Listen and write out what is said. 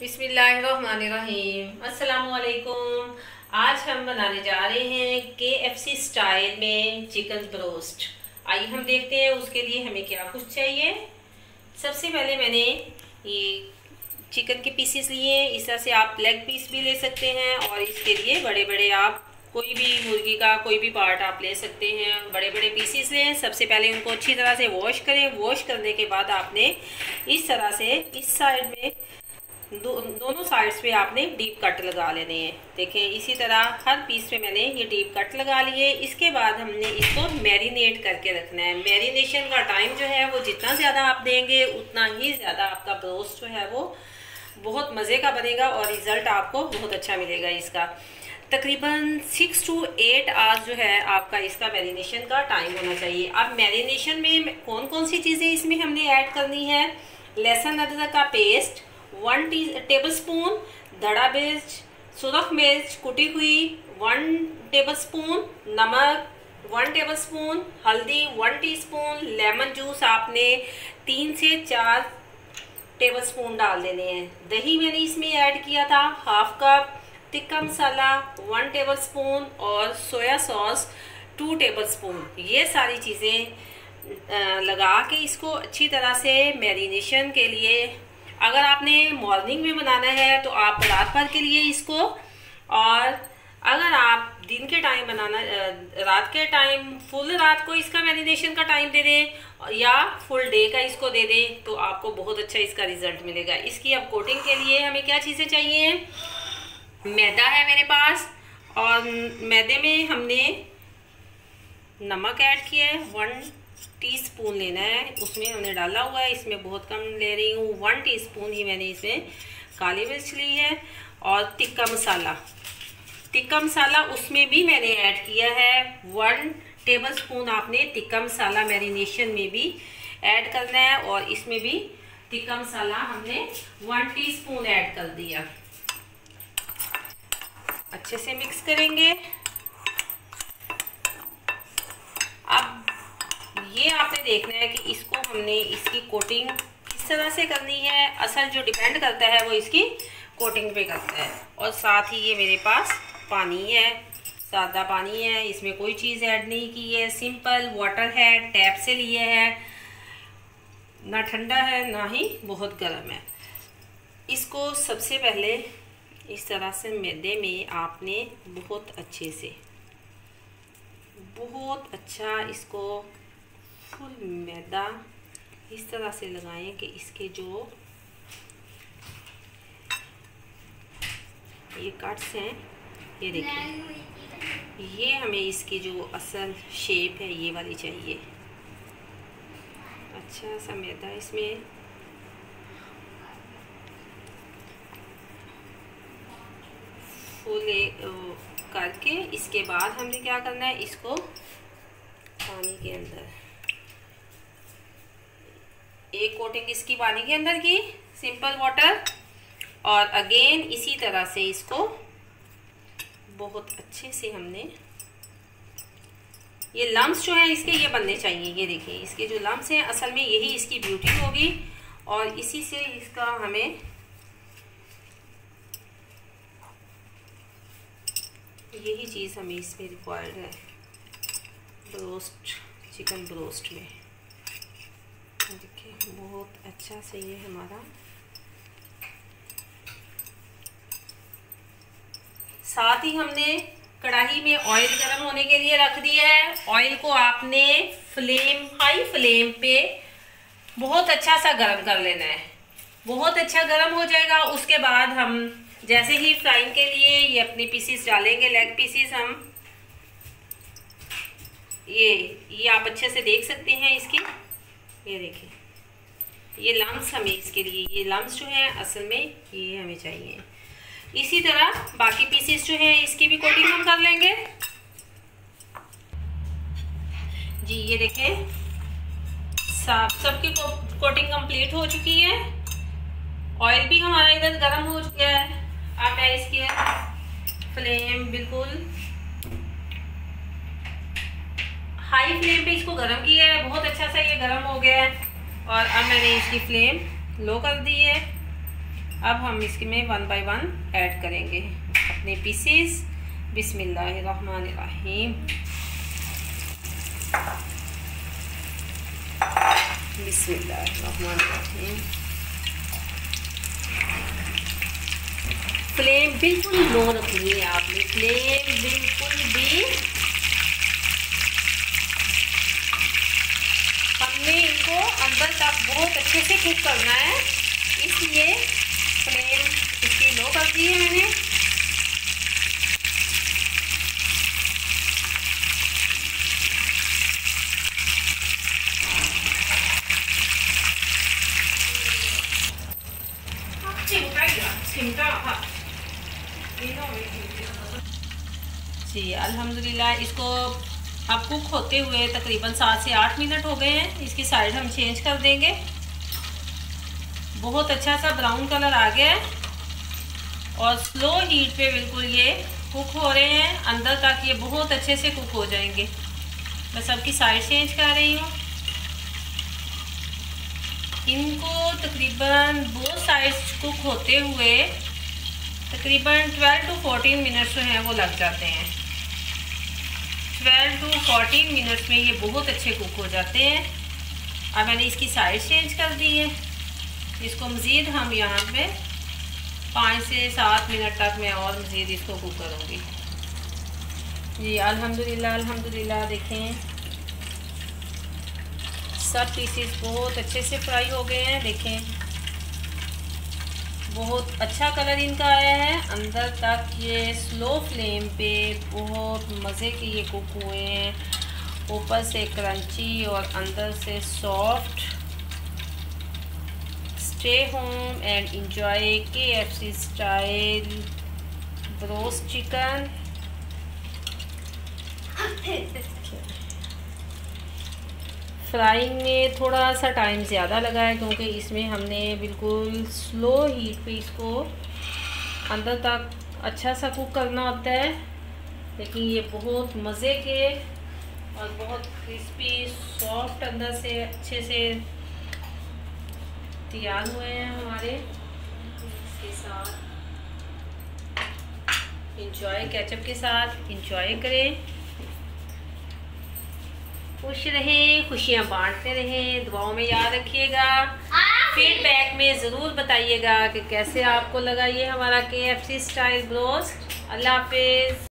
बिस्मिल्लाहिर्रहमानिर्रहीम। अस्सलामुअलैकुम। आज हम बनाने जा रहे हैं KFC स्टाइल में चिकन ब्रोस्ट। आइए हम देखते हैं उसके लिए हमें क्या कुछ चाहिए। सबसे पहले मैंने ये चिकन के पीसेस लिए। इस तरह से आप लेग पीस भी ले सकते हैं और इसके लिए बड़े बड़े आप कोई भी मुर्गी का कोई भी पार्ट आप ले सकते हैं। बड़े बड़े पीसेस लें। सबसे पहले उनको अच्छी तरह से वॉश करें। वॉश करने के बाद आपने इस तरह से इस साइड में दोनों साइड्स पे आपने डीप कट लगा लेने हैं। देखें इसी तरह हर पीस पे मैंने ये डीप कट लगा लिए। इसके बाद हमने इसको मैरिनेट करके रखना है। मैरिनेशन का टाइम जो है वो जितना ज़्यादा आप देंगे उतना ही ज़्यादा आपका ब्रोस्ट जो है वो बहुत मज़े का बनेगा और रिज़ल्ट आपको बहुत अच्छा मिलेगा। इसका तकरीबन 6 to 8 आवर्स जो है आपका इसका मैरिनेशन का टाइम होना चाहिए। अब मैरिनेशन में कौन कौन सी चीज़ें इसमें हमने ऐड करनी है। लहसुन अदरक का पेस्ट 1 टेबलस्पून, धड़ा मिर्च, सुरख मिर्च कुटी हुई 1 टेबलस्पून, नमक 1 टेबलस्पून, हल्दी 1 टीस्पून, लेमन जूस आपने 3 से 4 टेबलस्पून डाल देने हैं। दही मैंने इसमें ऐड किया था half cup, tikka masala 1 tablespoon और सोया सॉस 2 टेबलस्पून। ये सारी चीज़ें लगा के इसको अच्छी तरह से मैरिनेशन के लिए, अगर आपने मॉर्निंग में बनाना है तो आप रात भर के लिए इसको, और अगर आप दिन के टाइम बनाना रात के टाइम फुल रात को इसका मैरिनेशन का टाइम दे दें या फुल डे का इसको दे दें तो आपको बहुत अच्छा इसका रिजल्ट मिलेगा। इसकी अब कोटिंग के लिए हमें क्या चीज़ें चाहिए। मैदा है मेरे पास और मैदे में हमने नमक ऐड किया है 1 टीस्पून लेना है। उसमें हमने डाला हुआ है, इसमें बहुत कम ले रही हूँ 1 टीस्पून ही मैंने इसमें काली मिर्च ली है। और टिक्का मसाला उसमें भी मैंने ऐड किया है 1 टेबलस्पून। आपने टिक्का मसाला मैरिनेशन में भी ऐड करना है और इसमें भी टिक्का मसाला हमने 1 टीस्पून ऐड कर दिया। अच्छे से मिक्स करेंगे। अब ये आपने देखना है कि इसको हमने इसकी कोटिंग किस तरह से करनी है। असल जो डिपेंड करता है वो इसकी कोटिंग पे करता है। और साथ ही ये मेरे पास पानी है, सादा पानी है, इसमें कोई चीज़ ऐड नहीं की है, सिंपल वाटर है, टैप से लिए है, ना ठंडा है ना ही बहुत गर्म है। इसको सबसे पहले इस तरह से मैदे में आपने बहुत अच्छे से बहुत अच्छा इसको फुल मैदा इस तरह से लगाएं कि इसके जो ये कट्स हैं ये देखिए, ये हमें इसकी जो असल शेप है ये वाली चाहिए। अच्छा सा मैदा इसमें फुल करके इसके बाद हमने क्या करना है, इसको पानी के अंदर एक कोटिंग इसकी पानी के अंदर की सिंपल वाटर, और अगेन इसी तरह से इसको बहुत अच्छे से हमने, ये लम्स जो है इसके ये बनने चाहिए। ये देखिए इसके जो लम्स हैं असल में यही इसकी ब्यूटी होगी और इसी से इसका हमें यही चीज़ हमें इसमें रिक्वायर्ड है ब्रोस्ट, चिकन ब्रोस्ट में। देखिए बहुत अच्छा से ये हमारा साथ ही हमने कढ़ाई में ऑयल गर्म होने के लिए रख दिया है। ऑयल को आपने हाई फ्लेम पे बहुत अच्छा सा गर्म कर लेना है। बहुत अच्छा गर्म हो जाएगा। उसके बाद हम जैसे ही फ्राइंग के लिए ये अपने पीसीस डालेंगे, लेग पीसीस हम ये आप अच्छे से देख सकते हैं इसकी, ये देखिए ये लम्स हमें इसके लिए, ये लम्स जो है असल में ये हमें चाहिए। इसी तरह बाकी पीसेस जो है इसकी भी कोटिंग हम कर लेंगे। जी ये देखें सबकी कोटिंग कंप्लीट हो चुकी है। ऑयल भी हमारा इधर गर्म हो चुका है। अब मैं इसकी फ्लेम बिल्कुल हाई फ्लेम पे इसको गर्म किया है। बहुत अच्छा सा ये गर्म हो गया है और अब मैंने इसकी फ्लेम लो कर दी है। अब हम इसमें 1 बाय 1 ऐड करेंगे अपने पीसेस। बिस्मिल्लाहिर्रहमानिर्रहीम। बिस्मिल्लाहिर्रहमानिर्रहीम। फ्लेम बिल्कुल लो रखनी है आपने, फ्लेम बिल्कुल भी। हमने इनको अंदर तक बहुत अच्छे से कुक करना है, इसलिए फ्लेम इसकी लो कर दी है मैंने। जी अल्हम्दुलिल्लाह, इसको अब कुक होते हुए तकरीबन 7 से 8 मिनट हो गए हैं। इसकी साइड हम चेंज कर देंगे। बहुत अच्छा सा ब्राउन कलर आ गया है और स्लो हीट पे बिल्कुल ये कुक हो रहे हैं, अंदर तक ये बहुत अच्छे से कुक हो जाएंगे। मैं सबकी साइड चेंज कर रही हूँ। इनको तकरीबन बोथ साइड्स कुक होते हुए तकरीबन 12 to 14 मिनट्स जो हैं वो लग जाते हैं। 12 to 14 मिनट्स में ये बहुत अच्छे कुक हो जाते हैं। अब मैंने इसकी साइड चेंज कर दी है। इसको मज़ीद हम यहाँ पे 5 से 7 मिनट तक मैं और मज़ीद इसको कुक करूँगी। जी अल्हम्दुलिल्लाह अल्हम्दुलिल्लाह, देखें सब पीसेस बहुत अच्छे से फ्राई हो गए हैं। देखें बहुत अच्छा कलर इनका आया है, अंदर तक ये स्लो फ्लेम पे बहुत मज़े के ये कुक हुए हैं। ऊपर से क्रंची और अंदर से soft. Stay home and enjoy KFC style broast chicken. Frying में थोड़ा सा टाइम ज़्यादा लगा है क्योंकि इसमें हमने बिल्कुल स्लो हीट पे इसको अंदर तक अच्छा सा कुक करना होता है। लेकिन ये बहुत मज़े के और बहुत क्रिस्पी सॉफ्ट अंदर से अच्छे से तैयार हुए हैं हमारे। इसके साथ इंजॉय, केचप के साथ इंजॉय करें। खुश रहें, खुशियाँ बांटते रहें, दुआओं में याद रखिएगा। फीडबैक में ज़रूर बताइएगा कि कैसे आपको लगा ये हमारा KFC स्टाइल ब्रोस्ट। अल्लाह हाफिज़।